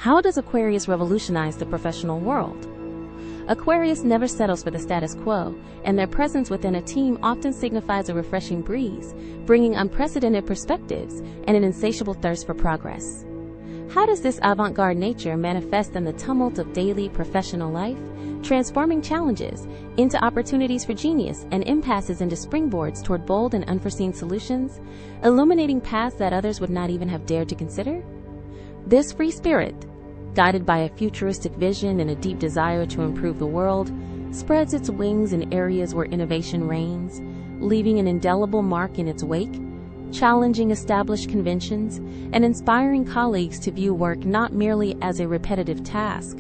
How does Aquarius revolutionize the professional world? Aquarius never settles for the status quo, and their presence within a team often signifies a refreshing breeze, bringing unprecedented perspectives and an insatiable thirst for progress. How does this avant-garde nature manifest in the tumult of daily professional life, transforming challenges into opportunities for genius and impasses into springboards toward bold and unforeseen solutions, illuminating paths that others would not even have dared to consider? This free spirit, guided by a futuristic vision and a deep desire to improve the world, spreads its wings in areas where innovation reigns, leaving an indelible mark in its wake, challenging established conventions, and inspiring colleagues to view work not merely as a repetitive task,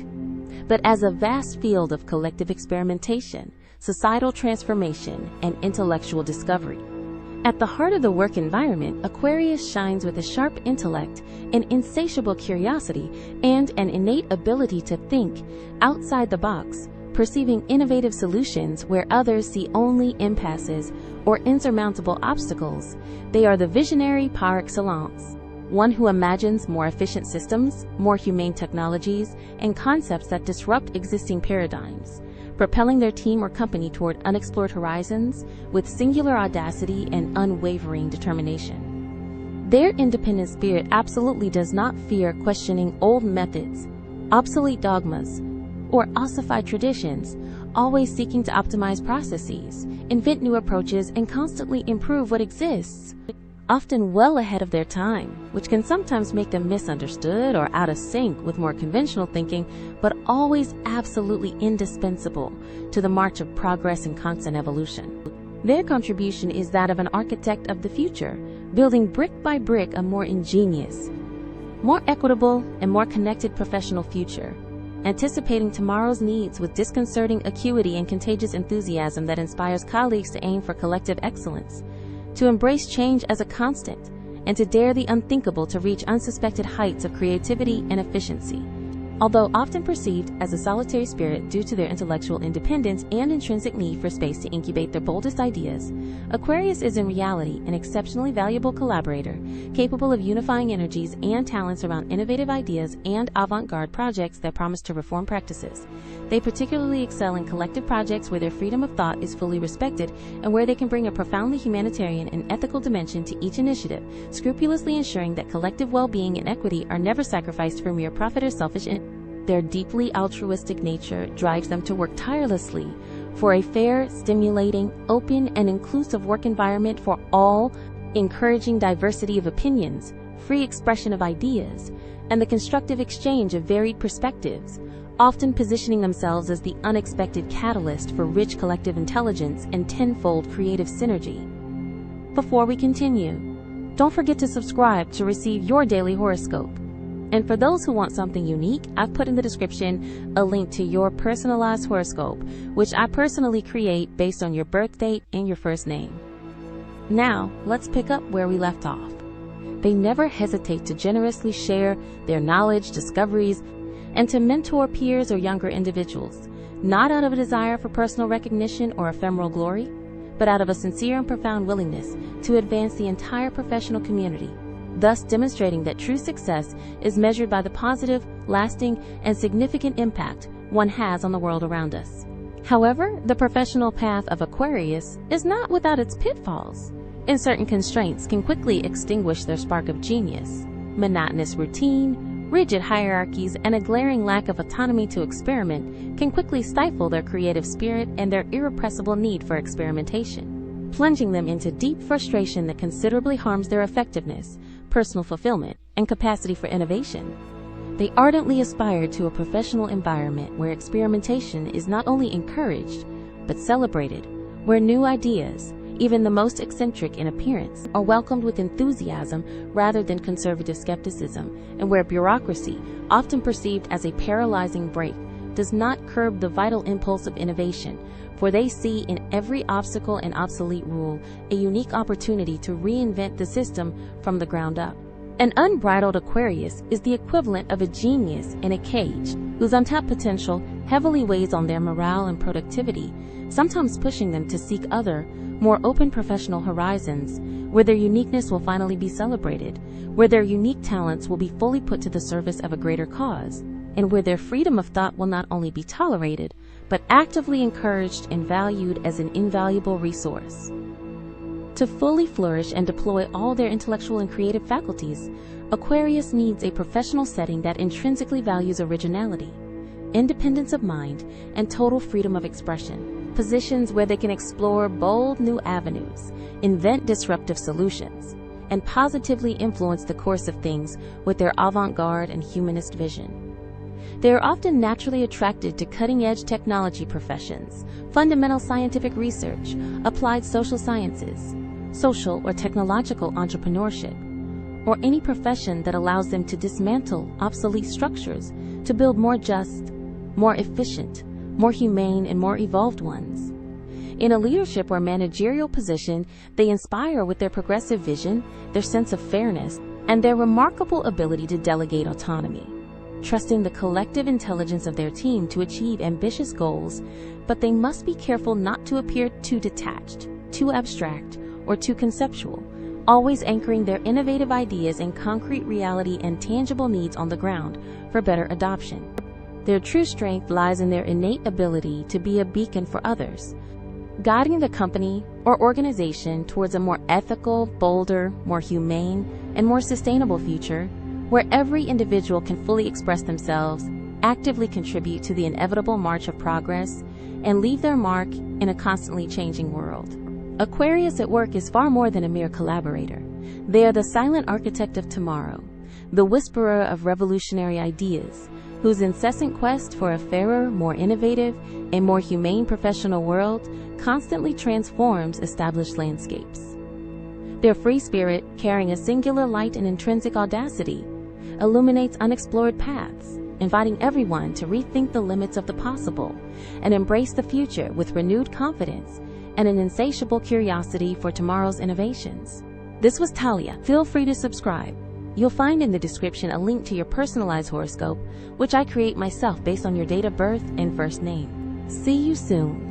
but as a vast field of collective experimentation, societal transformation, and intellectual discovery. At the heart of the work environment, Aquarius shines with a sharp intellect, an insatiable curiosity, and an innate ability to think outside the box, perceiving innovative solutions where others see only impasses or insurmountable obstacles. They are the visionary par excellence, one who imagines more efficient systems, more humane technologies, and concepts that disrupt existing paradigms, propelling their team or company toward unexplored horizons with singular audacity and unwavering determination. Their independent spirit absolutely does not fear questioning old methods, obsolete dogmas, or ossified traditions, always seeking to optimize processes, invent new approaches, and constantly improve what exists, often well ahead of their time, which can sometimes make them misunderstood or out of sync with more conventional thinking, but always absolutely indispensable to the march of progress and constant evolution. Their contribution is that of an architect of the future, building brick by brick a more ingenious, more equitable, and more connected professional future, anticipating tomorrow's needs with disconcerting acuity and contagious enthusiasm that inspires colleagues to aim for collective excellence, to embrace change as a constant, and to dare the unthinkable to reach unsuspected heights of creativity and efficiency. Although often perceived as a solitary spirit due to their intellectual independence and intrinsic need for space to incubate their boldest ideas, Aquarius is in reality an exceptionally valuable collaborator, capable of unifying energies and talents around innovative ideas and avant-garde projects that promise to reform practices. They particularly excel in collective projects where their freedom of thought is fully respected and where they can bring a profoundly humanitarian and ethical dimension to each initiative, scrupulously ensuring that collective well-being and equity are never sacrificed for mere profit or selfish ends. Their deeply altruistic nature drives them to work tirelessly for a fair, stimulating, open, and inclusive work environment for all, encouraging diversity of opinions, free expression of ideas, and the constructive exchange of varied perspectives, often positioning themselves as the unexpected catalyst for rich collective intelligence and tenfold creative synergy. Before we continue, don't forget to subscribe to receive your daily horoscope. And for those who want something unique, I've put in the description a link to your personalized horoscope, which I personally create based on your birth date and your first name. Now, let's pick up where we left off. They never hesitate to generously share their knowledge, discoveries, and to mentor peers or younger individuals, not out of a desire for personal recognition or ephemeral glory, but out of a sincere and profound willingness to advance the entire professional community, thus demonstrating that true success is measured by the positive, lasting, and significant impact one has on the world around us. However, the professional path of Aquarius is not without its pitfalls, and certain constraints can quickly extinguish their spark of genius. Monotonous routine, rigid hierarchies, and a glaring lack of autonomy to experiment can quickly stifle their creative spirit and their irrepressible need for experimentation, plunging them into deep frustration that considerably harms their effectiveness, personal fulfillment, and capacity for innovation. They ardently aspire to a professional environment where experimentation is not only encouraged, but celebrated, where new ideas, even the most eccentric in appearance, are welcomed with enthusiasm rather than conservative skepticism, and where bureaucracy, often perceived as a paralyzing brake, does not curb the vital impulse of innovation, for they see in every obstacle and obsolete rule a unique opportunity to reinvent the system from the ground up. An unbridled Aquarius is the equivalent of a genius in a cage, whose untapped potential heavily weighs on their morale and productivity, sometimes pushing them to seek other, more open professional horizons, where their uniqueness will finally be celebrated, where their unique talents will be fully put to the service of a greater cause, and where their freedom of thought will not only be tolerated, but actively encouraged and valued as an invaluable resource. To fully flourish and deploy all their intellectual and creative faculties, Aquarius needs a professional setting that intrinsically values originality, independence of mind, and total freedom of expression. Positions where they can explore bold new avenues, invent disruptive solutions, and positively influence the course of things with their avant-garde and humanist vision. They are often naturally attracted to cutting-edge technology professions, fundamental scientific research, applied social sciences, social or technological entrepreneurship, or any profession that allows them to dismantle obsolete structures to build more just, more efficient, more humane, and more evolved ones. In a leadership or managerial position, they inspire with their progressive vision, their sense of fairness, and their remarkable ability to delegate autonomy, trusting the collective intelligence of their team to achieve ambitious goals, but they must be careful not to appear too detached, too abstract, or too conceptual, always anchoring their innovative ideas in concrete reality and tangible needs on the ground for better adoption. Their true strength lies in their innate ability to be a beacon for others, guiding the company or organization towards a more ethical, bolder, more humane, and more sustainable future, where every individual can fully express themselves, actively contribute to the inevitable march of progress, and leave their mark in a constantly changing world. Aquarius at work is far more than a mere collaborator. They are the silent architect of tomorrow, the whisperer of revolutionary ideas, whose incessant quest for a fairer, more innovative, and more humane professional world constantly transforms established landscapes. Their free spirit, carrying a singular light and intrinsic audacity, illuminates unexplored paths, inviting everyone to rethink the limits of the possible and embrace the future with renewed confidence and an insatiable curiosity for tomorrow's innovations. This was Talia. Feel free to subscribe. You'll find in the description a link to your personalized horoscope, which I create myself based on your date of birth and first name. See you soon.